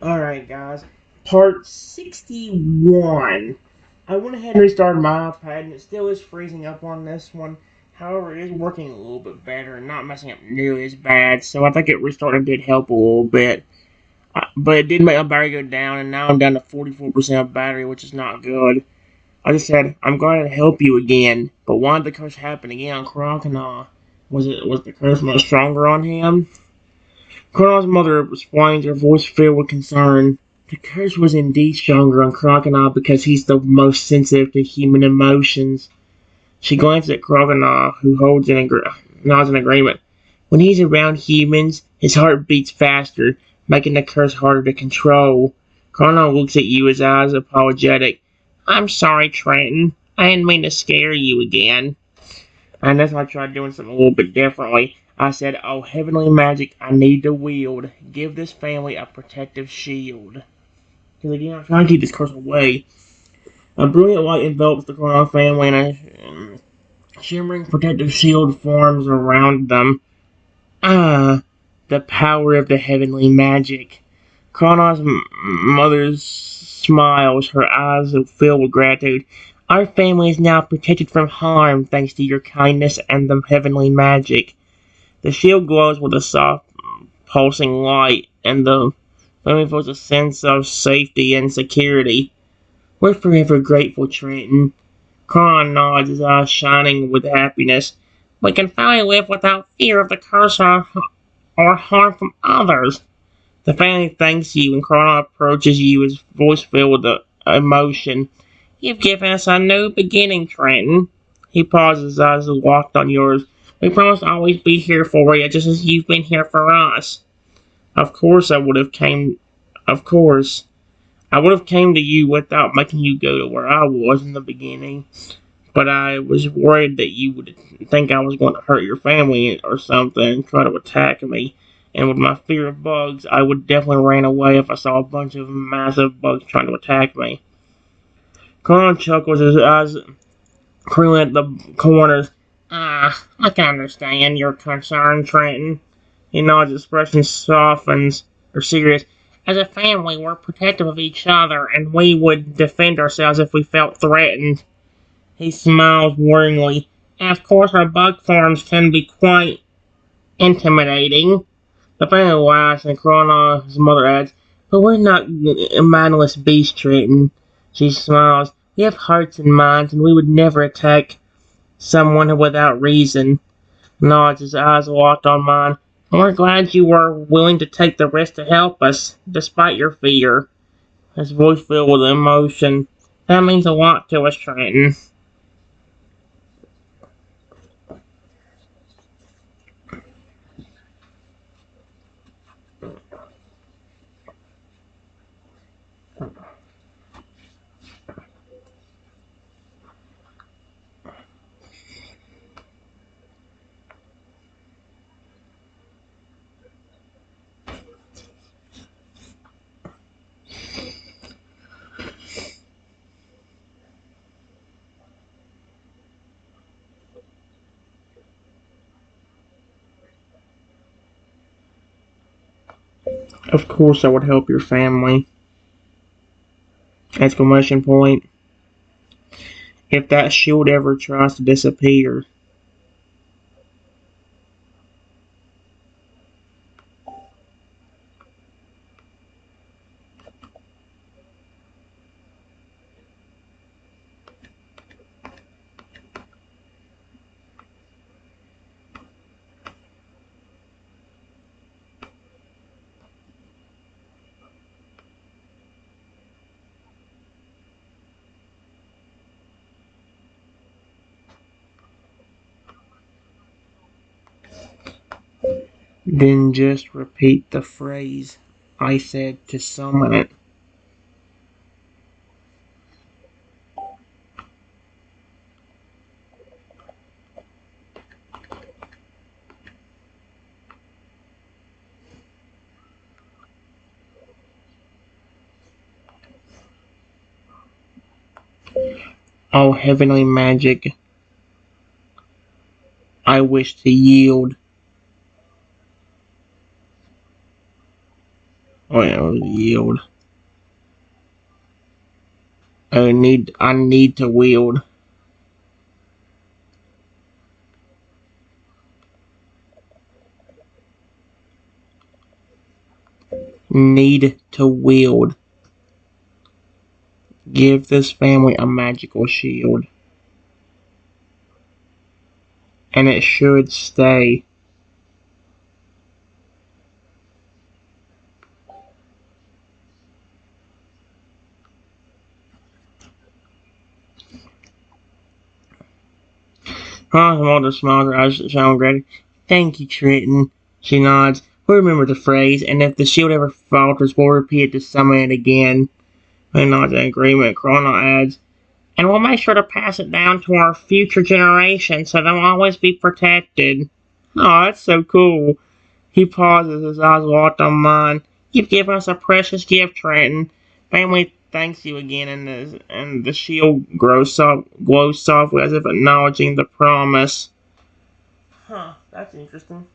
Alright, guys. Part 61. I went ahead and restarted my iPad, and it still is freezing up on this one. However, it is working a little bit better and not messing up nearly as bad, so I think it restarted did help a little bit. But it did make my battery go down, and now I'm down to 44% of battery, which is not good. I just said, I'm going to help you again, but why did the curse happen again on Crocodile? Was the curse much stronger on him? Colonel's mother explains, her voice filled with concern. The curse was indeed stronger on Crocodile because he's the most sensitive to human emotions. She glances at Crocodile, who nods in agreement. When he's around humans, his heart beats faster, making the curse harder to control. Crocodile looks at you, his eyes apologetic. I'm sorry, Trenton. I didn't mean to scare you again. And that's why I tried doing something a little bit differently. I said, oh, heavenly magic, I need to wield. Give this family a protective shield. Because again, I'm trying to keep this curse away. A brilliant light envelops the Cornell family, and a shimmering protective shield forms around them. Ah, the power of the heavenly magic. Cornell's mother smiles, her eyes filled with gratitude. Our family is now protected from harm thanks to your kindness and the heavenly magic. The shield glows with a soft, pulsing light, and the family feels a sense of safety and security. We're forever grateful, Trenton. Kron nods, his eyes shining with happiness. We can finally live without fear of the curse or harm from others. The family thanks you, and Kron approaches you, his voice filled with emotion. You've given us a new beginning, Trenton. He pauses, his eyes locked on yours. We promise to always be here for you, just as you've been here for us. Of course I would have came. Of course. I would have came to you without making you go to where I was in the beginning. But I was worried that you would think I was going to hurt your family or something and try to attack me. And with my fear of bugs, I would definitely ran away if I saw a bunch of massive bugs trying to attack me. Conan chuckles, his eyes crewing at the corners. I can understand your concern, Trenton. He nods, his expression softens, or serious. As a family, we're protective of each other, and we would defend ourselves if we felt threatened. He smiles worryingly. And of course, our bug forms can be quite intimidating. The family laughs, and Kronos' mother adds, but we're not mindless beasts, Trenton. She smiles. We have hearts and minds, and we would never attack someone without reason. Nods, his eyes locked on mine. And we're glad you were willing to take the risk to help us, despite your fear. His voice filled with emotion. That means a lot to us, Trenton. Of course I would help your family. Exclamation point. If that shield ever tries to disappear. Then just repeat the phrase I said to summon it. Oh, heavenly magic, I wish to yield. Oh yeah, yield. I need to wield. Need to wield. Give this family a magical shield. And it should stay. Mother smiles her eyes sound gratitude. Thank you, Trenton. She nods. We'll remember the phrase, and if the shield ever falters, we'll repeat it to summon it again. He nods in agreement. Chrono adds, and we'll make sure to pass it down to our future generations so they'll always be protected. Oh, that's so cool. He pauses, his eyes locked on mine. You've given us a precious gift, Trenton. Family thanks you again, and the shield glows softly as if acknowledging the promise. Huh, that's interesting.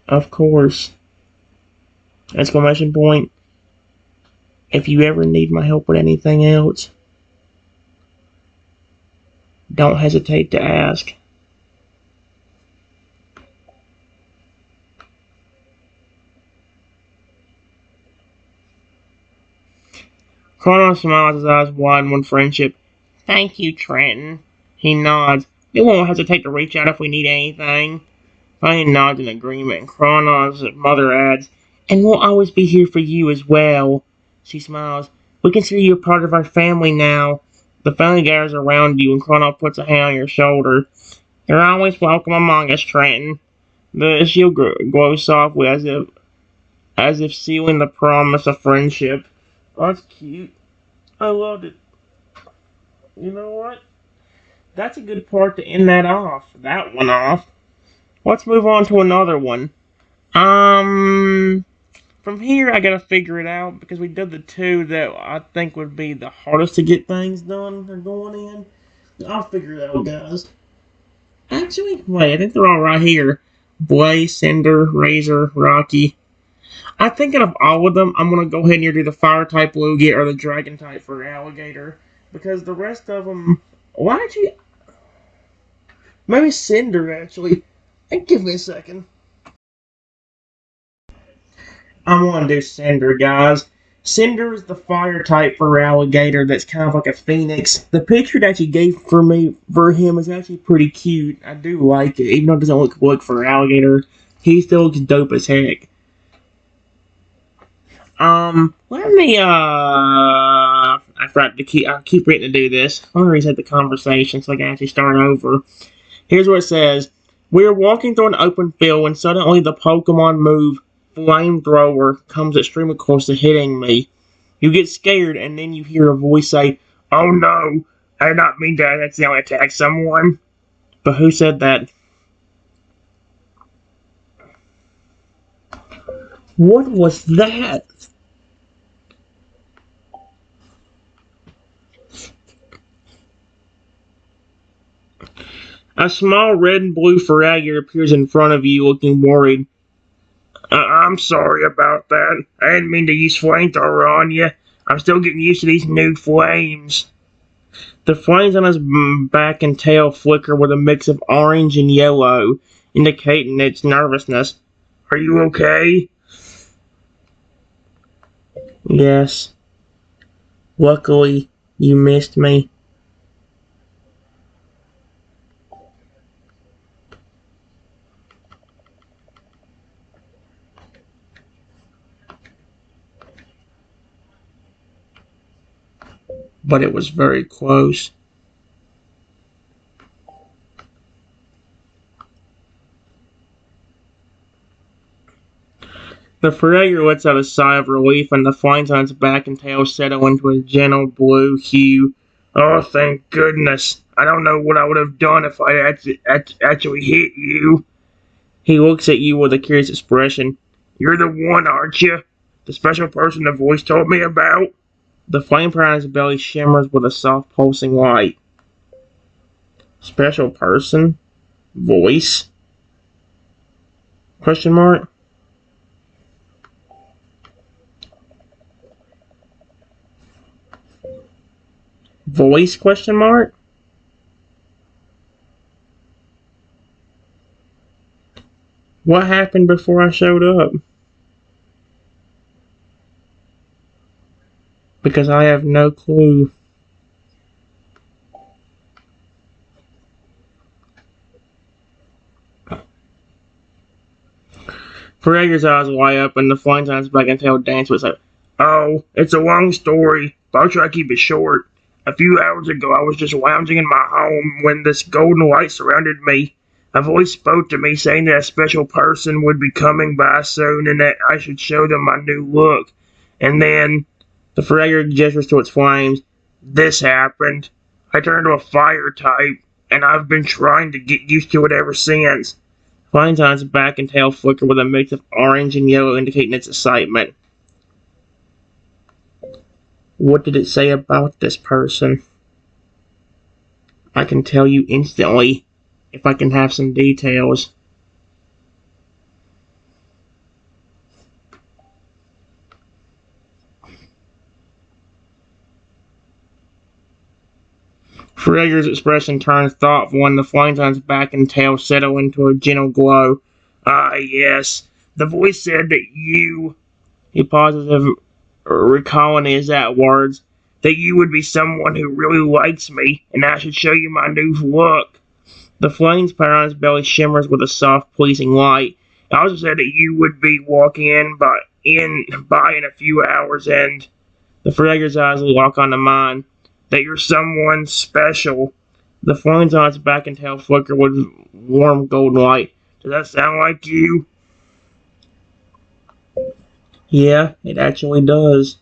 Of course. Exclamation point. If you ever need my help with anything else, don't hesitate to ask. Chrono smiles, his eyes widen with friendship. Thank you, Trenton. He nods. We won't hesitate to reach out if we need anything. Fane nods in agreement. Chrono's mother adds, and we'll always be here for you as well. She smiles. We consider you a part of our family now. The family gathers around you, and Chrono puts a hand on your shoulder. You're always welcome among us, Trenton. The shield glows softly as if sealing the promise of friendship. Oh, that's cute. I loved it. You know what? That's a good part to end that off. That one off. Let's move on to another one. From here I gotta figure it out because we did the two that I think would be the hardest to get things done or going in. I'll figure it out, guys. Actually, wait, I think they're all right here. Blaze, Cinder, Razor, Rocky. I think out of all of them, I'm gonna go ahead and do the Fire type Lugia or the Dragon type Feraligatr because the rest of them. Why don't you? Maybe Cinder actually. Give me a second. I'm gonna do Cinder, guys. Cinder is the fire type Feraligatr that's kind of like a phoenix. The picture that you gave for him is actually pretty cute. I do like it, even though it doesn't look like Feraligatr. He still looks dope as heck. Let me, I forgot to I keep waiting to do this. I want to reset the conversation so I can actually start over. Here's what it says. We are walking through an open field when suddenly the Pokemon move Flamethrower comes extremely close to hitting me. You get scared and then you hear a voice say, "Oh no, I did not mean to accidentally attack someone." But who said that? What was that? A small red and blue Feraligatr appears in front of you looking worried. I'm sorry about that. I didn't mean to use flamethrower on you. I'm still getting used to these new flames. The flames on his back and tail flicker with a mix of orange and yellow, indicating its nervousness. Are you okay? Yes. Luckily, you missed me. But it was very close. The Feraligatr lets out a sigh of relief, and the flames on its back and tail settle into a gentle blue hue. Oh, thank goodness. I don't know what I would have done if I actually hit you. He looks at you with a curious expression. You're the one, aren't you? The special person the voice told me about? The flame around his belly shimmers with a soft pulsing light. Special person? Voice? Question mark? Voice? Question mark? What happened before I showed up? Because I have no clue. Feraligatr's eyes light up and the flames on his back and tail dance with it. Oh, it's a long story, but I'll try to keep it short. A few hours ago, I was just lounging in my home when this golden light surrounded me. A voice spoke to me saying that a special person would be coming by soon and that I should show them my new look. And then, the Feraligatr gestures to its flames. This happened. I turned to a fire type, and I've been trying to get used to it ever since. Flames on its back and tail flicker with a mix of orange and yellow indicating its excitement. What did it say about this person? I can tell you instantly if I can have some details. Feraligatr's expression turns thoughtful when the flames on its back and tail settle into a gentle glow. Ah, yes. The voice said that you, he pauses, recalling his exact words, that you would be someone who really likes me, and I should show you my new look. The flames pattern on his belly shimmers with a soft, pleasing light. It also said that you would be walking in a few hours, and the Feraligatr's eyes lock onto mine. That you're someone special. The flames on its back and tail flicker with warm golden light. Does that sound like you? Yeah, it actually does.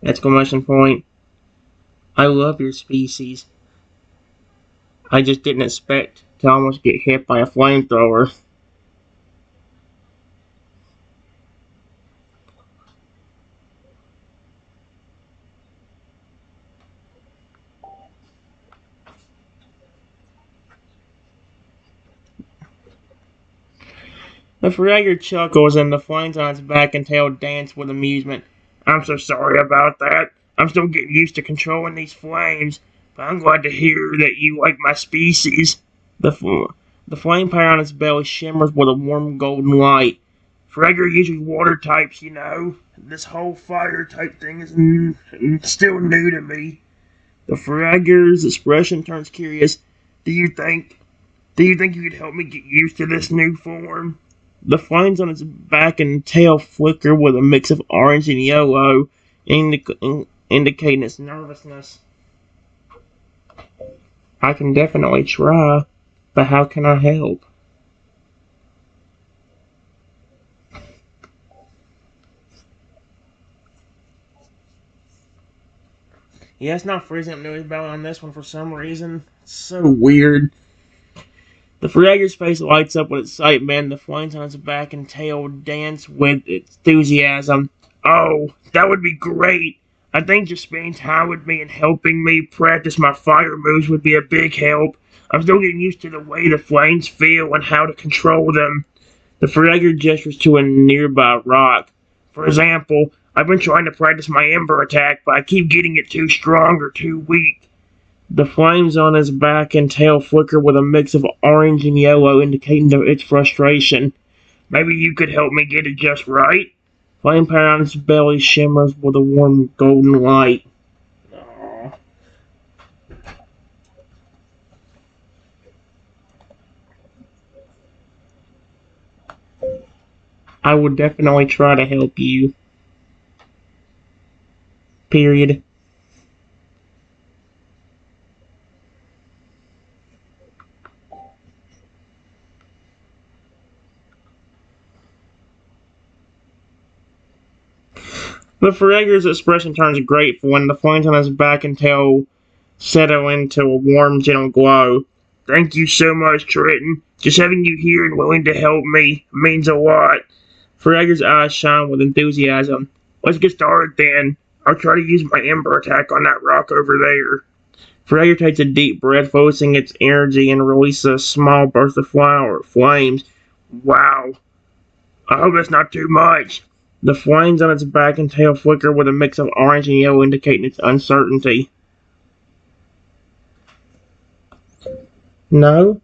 Exclamation point. I love your species. I just didn't expect to almost get hit by a flamethrower. The Feraligatr chuckles and the flames on its back and tail dance with amusement. I'm so sorry about that. I'm still getting used to controlling these flames, but I'm glad to hear that you like my species. The flame power on its belly shimmers with a warm golden light. Feraligatr usually water types, you know. This whole fire type thing is still new to me. The Feraligatr's expression turns curious. Do you think you could help me get used to this new form? The flames on its back and tail flicker with a mix of orange and yellow, indicating its nervousness. I can definitely try, but how can I help? Yeah, it's not freezing up nearly as bad on this one for some reason. It's so weird. The Feraligatr's face lights up with excitement, and the flames on its back and tail dance with enthusiasm. Oh, that would be great! I think just spending time with me and helping me practice my fire moves would be a big help. I'm still getting used to the way the flames feel and how to control them. The Feraligatr gestures to a nearby rock. For example, I've been trying to practice my Ember attack, but I keep getting it too strong or too weak. The flames on his back and tail flicker with a mix of orange and yellow, indicating its frustration. Maybe you could help me get it just right? Flame power on its belly shimmers with a warm golden light. Aww. I would definitely try to help you. Period. The Feraligatr's expression turns grateful when the flames on his back and tail settle into a warm, gentle glow. Thank you so much, Trenton. Just having you here and willing to help me means a lot. Feraligatr's eyes shine with enthusiasm. Let's get started then. I'll try to use my Ember attack on that rock over there. Feraligatr takes a deep breath, focusing its energy and releases a small burst of flames. Wow. I hope that's not too much. The flames on its back and tail flicker with a mix of orange and yellow, indicating its uncertainty. No.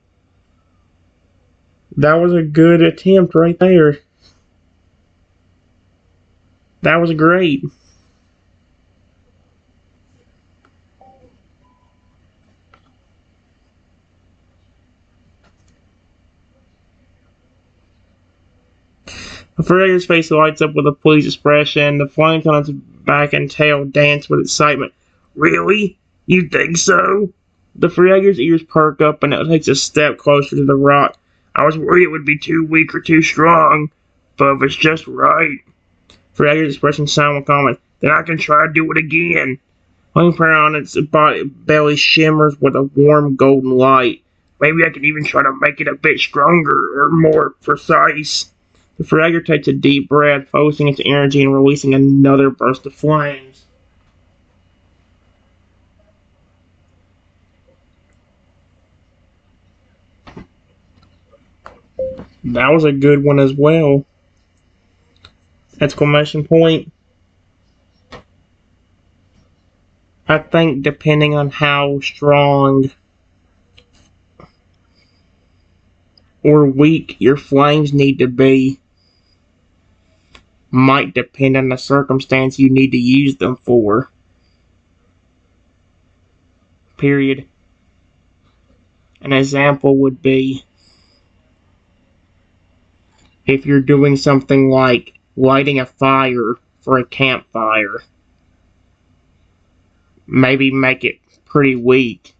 That was a good attempt right there. That was great. Feraligatr's face lights up with a pleased expression. The flames on its back and tail dance with excitement. Really? You think so? The Feraligatr's ears perk up and it takes a step closer to the rock. I was worried it would be too weak or too strong, but if it's just right. Feraligatr's expression shines with comment. Then I can try to do it again. Flame prayer on its belly shimmers with a warm golden light. Maybe I can even try to make it a bit stronger or more precise. The Feraligatr takes a deep breath, focusing its energy and releasing another burst of flames. That was a good one as well. Exclamation point. I think depending on how strong or weak your flames need to be, might depend on the circumstance you need to use them for. Period. An example would be if you're doing something like lighting a fire for a campfire, maybe make it pretty weak.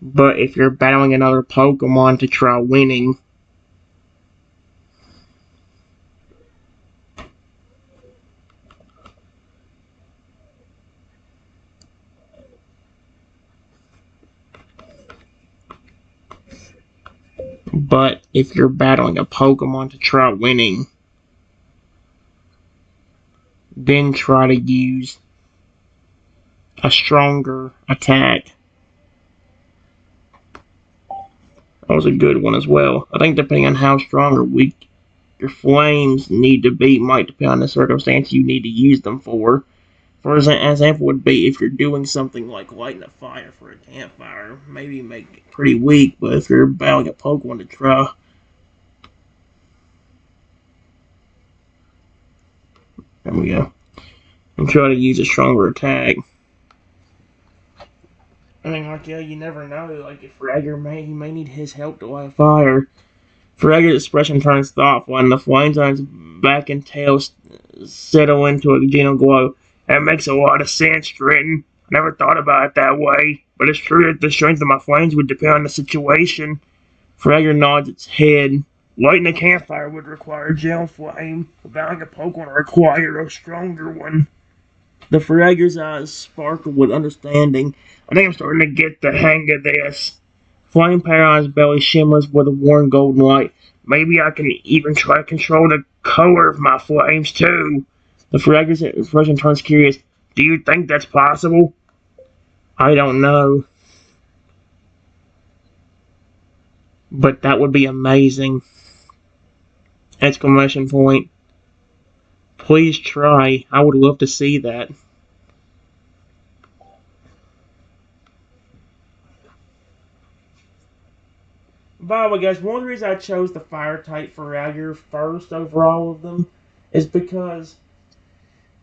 But if you're battling another Pokemon to try winning, then try to use a stronger attack. That was a good one as well. I think depending on how strong or weak your flames need to be might depend on the circumstance you need to use them for. For example would be if you're doing something like lighting a fire for a campfire, maybe make it pretty weak, but if you're battling a Pokemon to try, there we go, and try to use a stronger attack. I mean, like, yeah, you never know. Like, if Feraligatr he may need his help to light a fire. Feraligatr's expression turns thoughtful, and the flames on his back and tail settle into a gentle glow. That makes a lot of sense, Trenton. I never thought about it that way, but it's true that the strength of my flames would depend on the situation. Feraligatr nods its head. Lighting a campfire would require a gel flame. Battling a Pokemon would require a stronger one. The Feraligatr's eyes sparkle with understanding. I think I'm starting to get the hang of this. Flame power on his belly shimmers with a warm golden light. Maybe I can even try to control the color of my flames too. The Feraligatr's expression turns curious. Do you think that's possible? I don't know. But that would be amazing. Exclamation point. Please try. I would love to see that. By the way, guys, one of the reasons I chose the Fire-type Feraligatr first over all of them is because,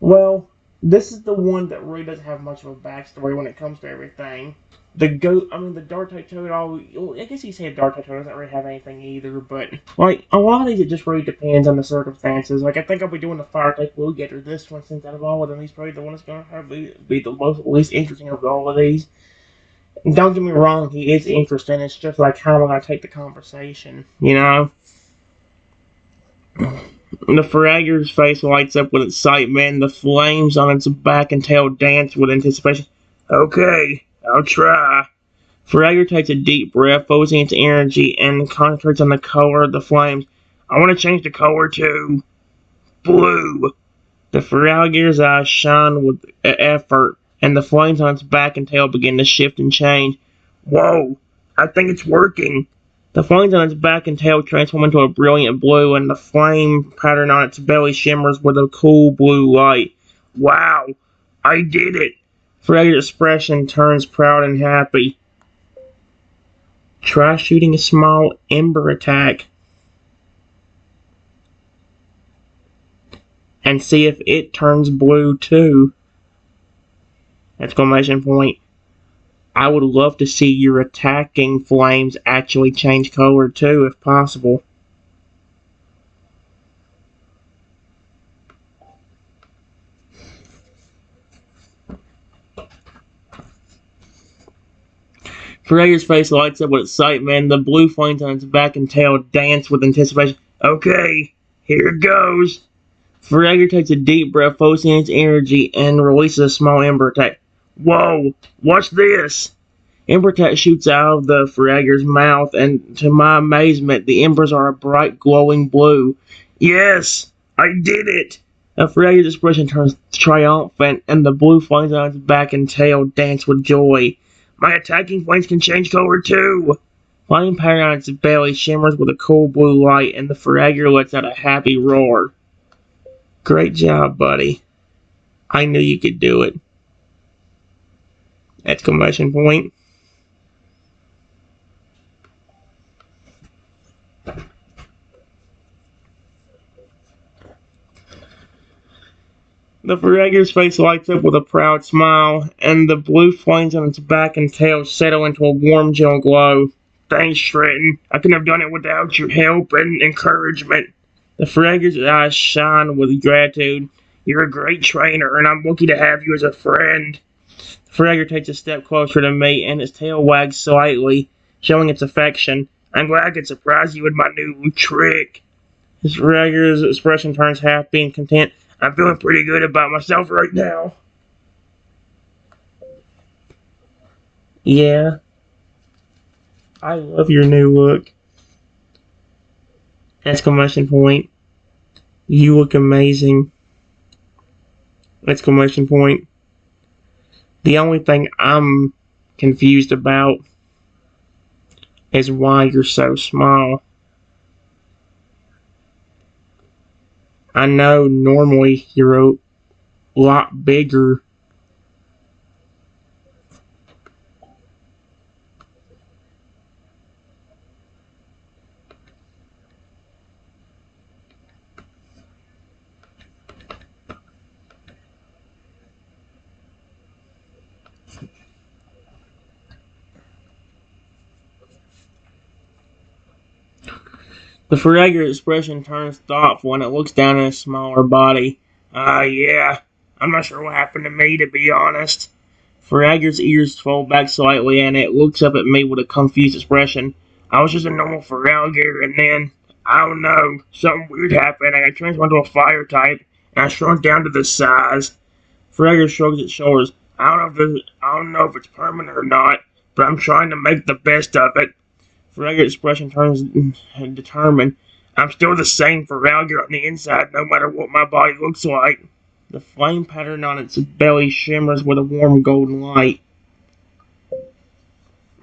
well, this is the one that really doesn't have much of a backstory when it comes to everything. The Dark-type Toad, I guess you say Dark-type Toad doesn't really have anything either, but, like, a lot of these, it just really depends on the circumstances. Like, I think I'll be doing the Fire-type Feraligatr this one, since out of all of them, he's probably the one that's going to be the least interesting of all of these. And don't get me wrong, he is interesting, it's just like, how am I going to take the conversation, you know? The Feraligatr's face lights up with excitement, the flames on its back and tail dance with anticipation. Okay, I'll try. Feraligatr takes a deep breath, focusing its energy, and concentrates on the color of the flames. I want to change the color to blue. The Feraligatr's eyes shine with effort, and the flames on its back and tail begin to shift and change. Whoa, I think it's working. The flames on its back and tail transform into a brilliant blue, and the flame pattern on its belly shimmers with a cool blue light. Wow, I did it. Feraligatr's expression turns proud and happy. Try shooting a small ember attack and see if it turns blue too. Exclamation point. I would love to see your attacking flames actually change color too, if possible. Feraligatr's face lights up with excitement. The blue flames on its back and tail dance with anticipation. Okay, here it goes. Feraligatr takes a deep breath, focusing its energy, and releases a small ember attack. Whoa, what's this? Ember attack shoots out of the Feraligatr's mouth, and to my amazement, the embers are a bright, glowing blue. Yes, I did it! The Feraligatr's expression turns triumphant, and the blue flames on its back and tail dance with joy. My attacking flames can change color too! Flame pattern on its belly shimmers with a cool blue light, and the Feraligatr lets out a happy roar. Great job, buddy. I knew you could do it. Exclamation point. The Feraligatr's face lights up with a proud smile, and the blue flames on its back and tail settle into a warm, gentle glow. Thanks, Trenton. I couldn't have done it without your help and encouragement. The Feraligatr's eyes shine with gratitude. You're a great trainer, and I'm lucky to have you as a friend. The Feraligatr takes a step closer to me, and its tail wags slightly, showing its affection. I'm glad I could surprise you with my new trick. The Feraligatr's expression turns happy and content. I'm feeling pretty good about myself right now. Yeah, I love your new look. Exclamation point. You look amazing. Exclamation point. The only thing I'm confused about is why you're so small. I know normally you're a lot bigger. The Feraligatr's expression turns thoughtful and it looks down at his smaller body. Yeah. I'm not sure what happened to me, to be honest. Feraligatr's ears fold back slightly and it looks up at me with a confused expression. I was just a normal Feraligatr and then, I don't know, something weird happened and I transformed into a fire type and I shrunk down to this size. Feraligatr shrugs its shoulders. I don't know if it's permanent or not, but I'm trying to make the best of it. Feraligatr's expression turns determined. I'm still the same Feraligatr on the inside, no matter what my body looks like. The flame pattern on its belly shimmers with a warm golden light.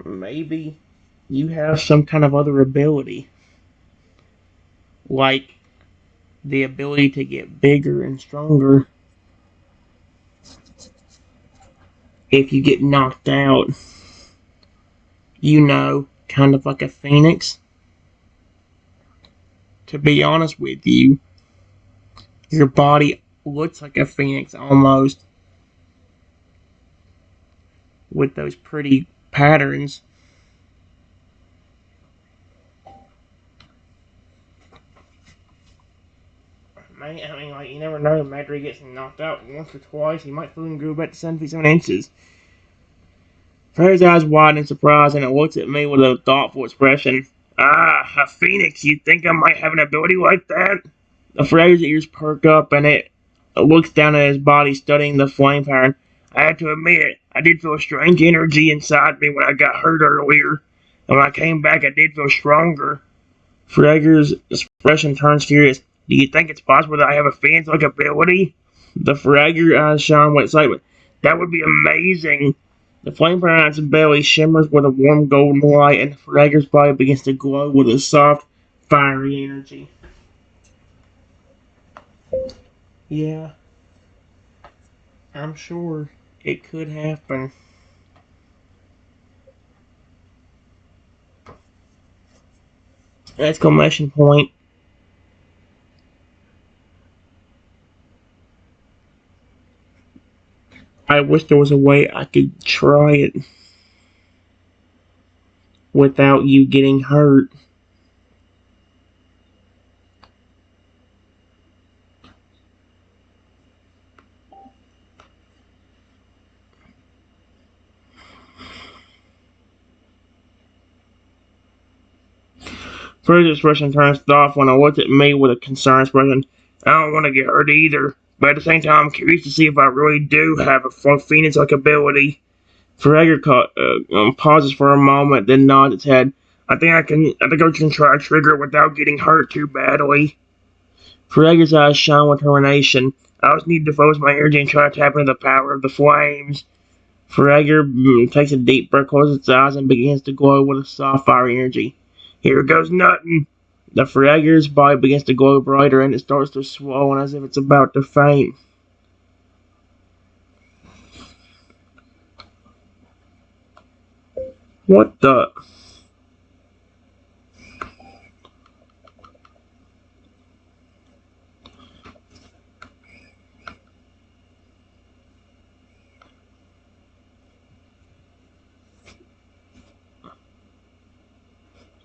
Maybe you have some kind of other ability. Like the ability to get bigger and stronger if you get knocked out. You know, kind of like a phoenix. To be honest with you, your body looks like a phoenix almost, with those pretty patterns. Man, I mean, like, you never know, after he gets knocked out once or twice, he might fully grow back to 7 feet 7 inches. Fairy's eyes widen in surprise, and it looks at me with a thoughtful expression. Ah, a phoenix, you think I might have an ability like that? The Fairy's ears perk up, and it looks down at his body, studying the flame pattern. I had to admit, I did feel a strange energy inside me when I got hurt earlier, and when I came back, I did feel stronger. Frager's expression turns curious. Do you think it's possible that I have a phoenix-like ability? The Frager eyes shine with excitement. That would be amazing. The flame around its belly shimmers with a warm golden light, and the Frager's body begins to glow with a soft, fiery energy. Yeah, I'm sure it could happen. Exclamation point. I wish there was a way I could try it without you getting hurt. First expression turns off when I looked at me with a concerned expression. I don't want to get hurt either, but at the same time I'm curious to see if I really do have a phoenix-like ability. Frager pauses for a moment, then nods its head. I think I can try to trigger it without getting hurt too badly. Frager's eyes shine with determination. I just need to focus my energy and try to tap into the power of the flames. Frager takes a deep breath, closes its eyes, and begins to glow with a soft, fiery energy. Here goes nothing. The Frager's body begins to glow brighter, and it starts to swell as if it's about to faint. What the?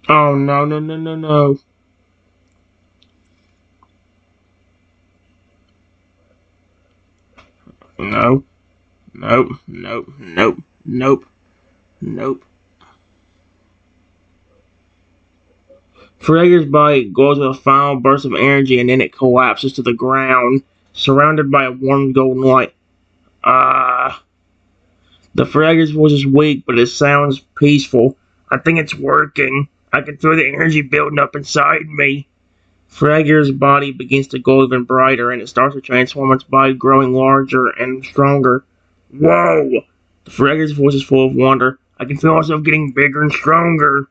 Oh, no, no, no, no, no. No. Nope, nope, nope, nope, nope. Frager's body glows with a final burst of energy, and then it collapses to the ground, surrounded by a warm golden light. Ah. The Frager's voice is weak, but it sounds peaceful. I think it's working. I can feel the energy building up inside me. Frager's body begins to glow even brighter, and it starts to transform its body, growing larger and stronger. Whoa! The Frager's voice is full of wonder. I can feel myself getting bigger and stronger.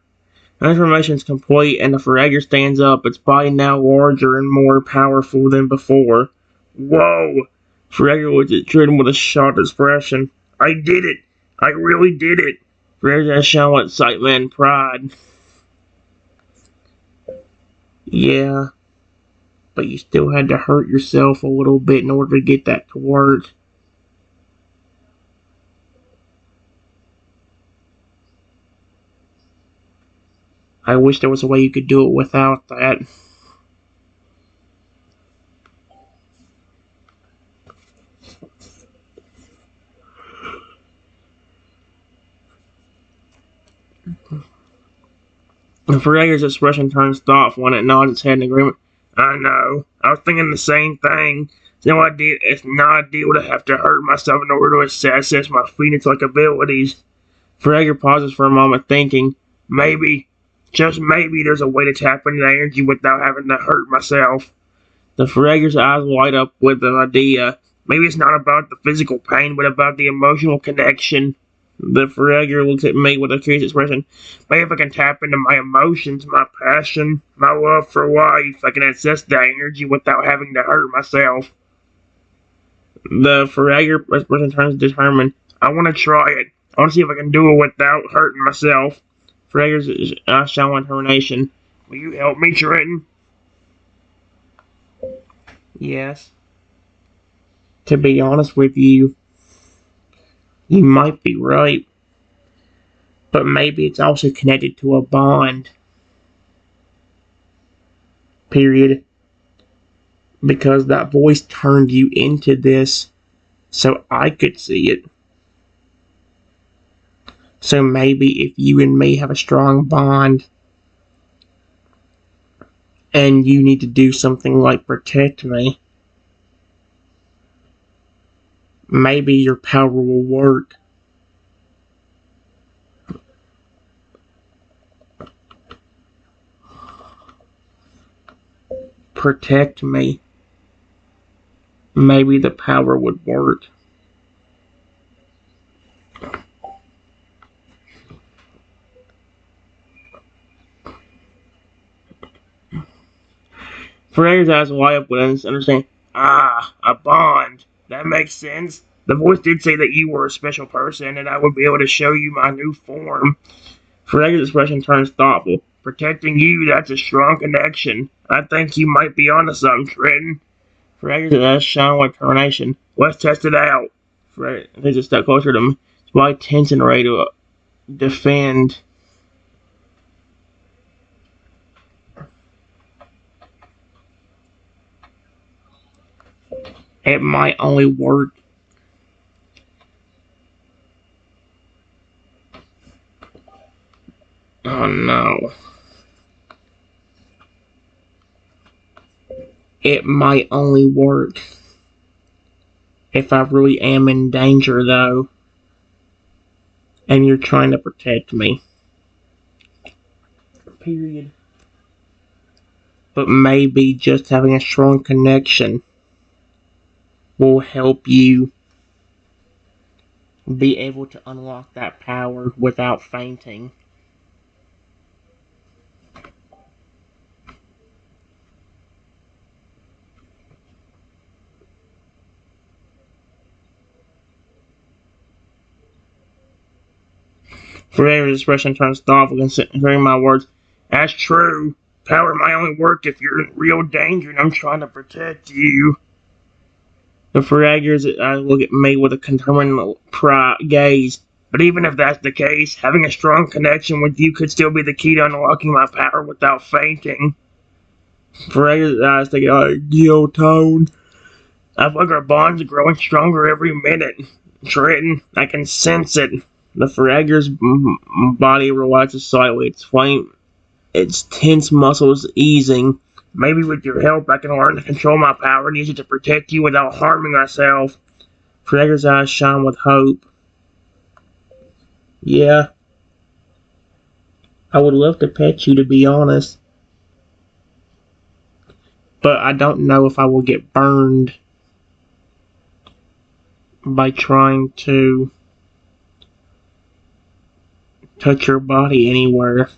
The transformation is complete, and the Frager stands up, its body now larger and more powerful than before. Whoa! Frager looks at Tridden with a shocked expression. I did it! I really did it! Frager has shown with excitement and pride. Yeah, but you still had to hurt yourself a little bit in order to get that to work. I wish there was a way you could do it without that. And Frager's expression turns thoughtful when it nods its head in agreement. I know. I was thinking the same thing. It's not ideal to have to hurt myself in order to assess my phoenix-like abilities. Frager pauses for a moment, thinking, maybe, just maybe, there's a way to tap into that energy without having to hurt myself. The Frager's eyes light up with an idea. Maybe it's not about the physical pain, but about the emotional connection. The Frager looks at me with a curious expression. Maybe if I can tap into my emotions, my passion, my love for life, I can access that energy without having to hurt myself. The Frager expression turns determined. I want to try it. I want to see if I can do it without hurting myself. Frager's eyes shine with determination. Will you help me, Trenton? Yes. To be honest with you, you might be right. But maybe it's also connected to a bond. Period. Because that voice turned you into this so I could see it. So maybe if you and me have a strong bond and you need to do something like protect me, maybe your power will work. protect me. Maybe the power would work. Feraligatr's eyes light up with understanding. Ah, a bond. That makes sense. The voice did say that you were a special person, and I would be able to show you my new form. Feraligatr's expression turns thoughtful. Protecting you, that's a strong connection. I think you might be onto something, Trenton. Feraligatr's eyes shine with determination. Let's test it out. Feraligatr just stepped closer to him. His body tense and ready to defend. It might only work. Oh no. It might only work if I really am in danger, though, and you're trying to protect me. Period. But maybe just having a strong connection will help you be able to unlock that power without fainting. Feraligatr's expression turns thoughtful, considering my words. That's true. Power might only work if you're in real danger and I'm trying to protect you. The Feraligatr's eyes look at me with a determined gaze. But even if that's the case, having a strong connection with you could still be the key to unlocking my power without fainting. Feraligatr's eyes take a gill tone. I feel like our bonds are growing stronger every minute. Trenton, I can sense it. The Feraligatr's body relaxes slightly. Its tense muscles easing. Maybe with your help I can learn to control my power and use it to protect you without harming myself. Feraligatr's eyes shine with hope. Yeah. I would love to pet you, to be honest. But I don't know if I will get burned by trying to touch your body anywhere.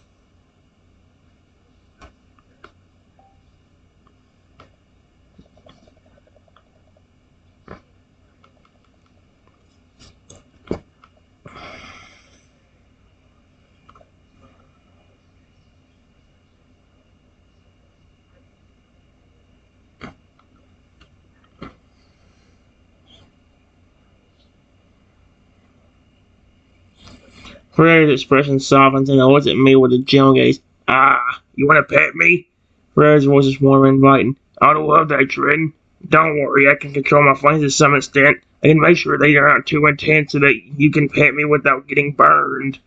Feraligatr's expression softens and looks at me with a gentle gaze. Ah, you want to pet me? Feraligatr's voice is warm and inviting. I'd love that, Trenton. Don't worry, I can control my flames to some extent. I can make sure they are not too intense so that you can pet me without getting burned.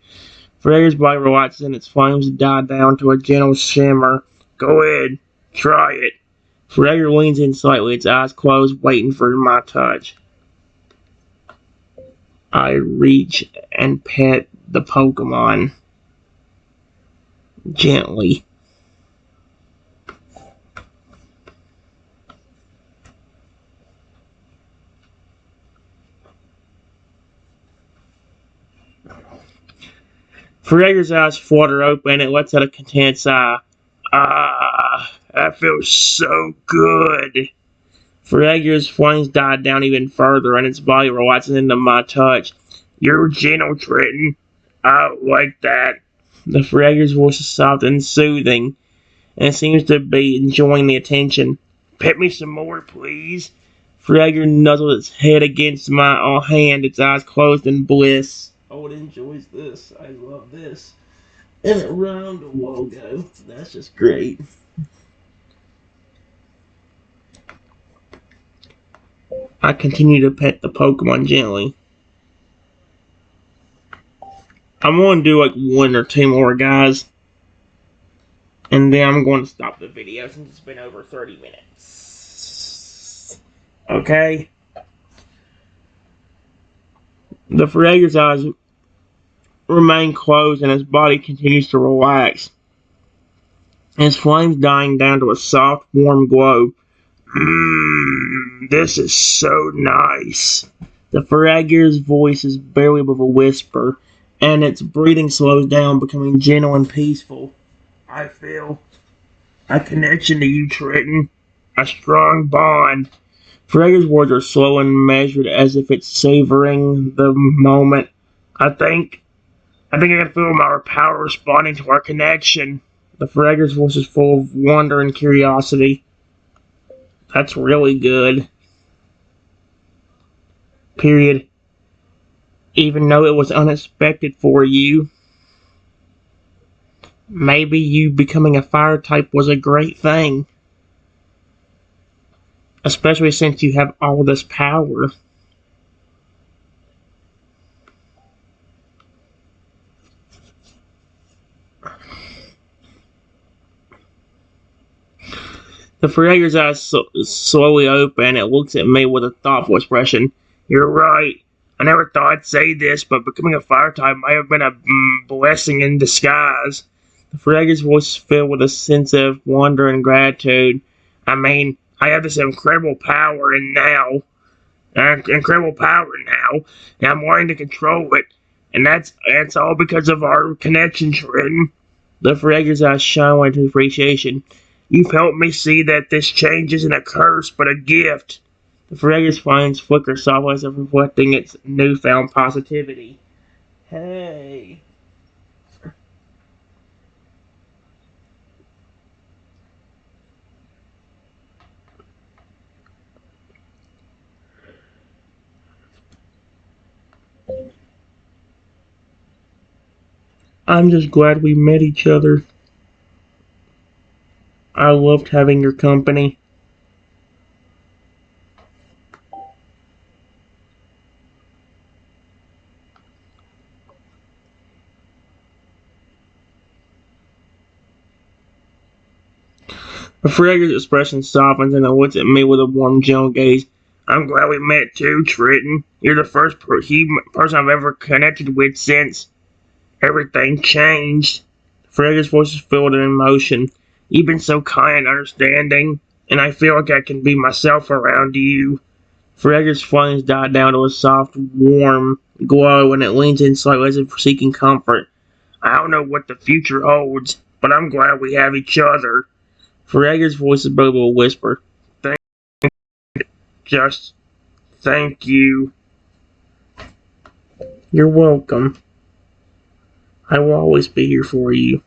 Feraligatr's body relaxes and its flames die down to a gentle shimmer. Go ahead, try it. Feraligatr leans in slightly, its eyes closed, waiting for my touch. I reach and pet the Pokemon gently. Feraligatr's eyes flutter open. It lets out a content sigh. Ah, that feels so good. Feraligatr's flames died down even further, and its body relaxes into my touch. You're gentle, Trenton. I like that. The Feraligatr's voice is soft and soothing, and it seems to be enjoying the attention. Pet me some more, please. Feraligatr nuzzled its head against my hand, its eyes closed in bliss. Oh, it enjoys this. I love this. And it rhymed a logo. That's just great. I continue to pet the Pokemon gently. I'm going to do like 1 or 2 more, guys. And then I'm going to stop the video since it's been over 30 minutes. Okay? The Feraligatr's eyes remain closed and his body continues to relax. his flames dying down to a soft, warm glow. This is so nice. The Feraligatr's voice is barely above a whisper, and its breathing slows down, becoming gentle and peaceful. I feel a connection to you, Triton. A strong bond. Feraligatr's words are slow and measured, as if it's savoring the moment. I think I can feel our power responding to our connection. The Feraligatr's voice is full of wonder and curiosity. That's really good. Period. Even though it was unexpected for you, maybe you becoming a fire type was a great thing. Especially since you have all this power. The Feraligatr's eyes slowly open. It looks at me with a thoughtful expression. You're right. I never thought I'd say this, but becoming a fire type might have been a blessing in disguise. The Feraligatr's voice is filled with a sense of wonder and gratitude. I mean, I have this incredible power now, and I'm wanting to control it, and that's all because of our connection, Trenton. The Feraligatr's eyes shine with appreciation. You've helped me see that this change isn't a curse, but a gift. The Feraligatr's flames flicker softly as if reflecting its newfound positivity. Hey. I'm just glad we met each other. I loved having your company. The Feraligatr's expression softens and it looks at me with a warm, gentle gaze. I'm glad we met too, Triton. You're the first person I've ever connected with since everything changed. The Feraligatr's voice is filled with emotion. You've been so kind and understanding, and I feel like I can be myself around you. Feraligatr's flames die down to a soft, warm glow, and it leans in slightly as if seeking comfort. I don't know what the future holds, but I'm glad we have each other. Feraligatr's voice is barely a whisper. Just thank you. You're welcome. I will always be here for you.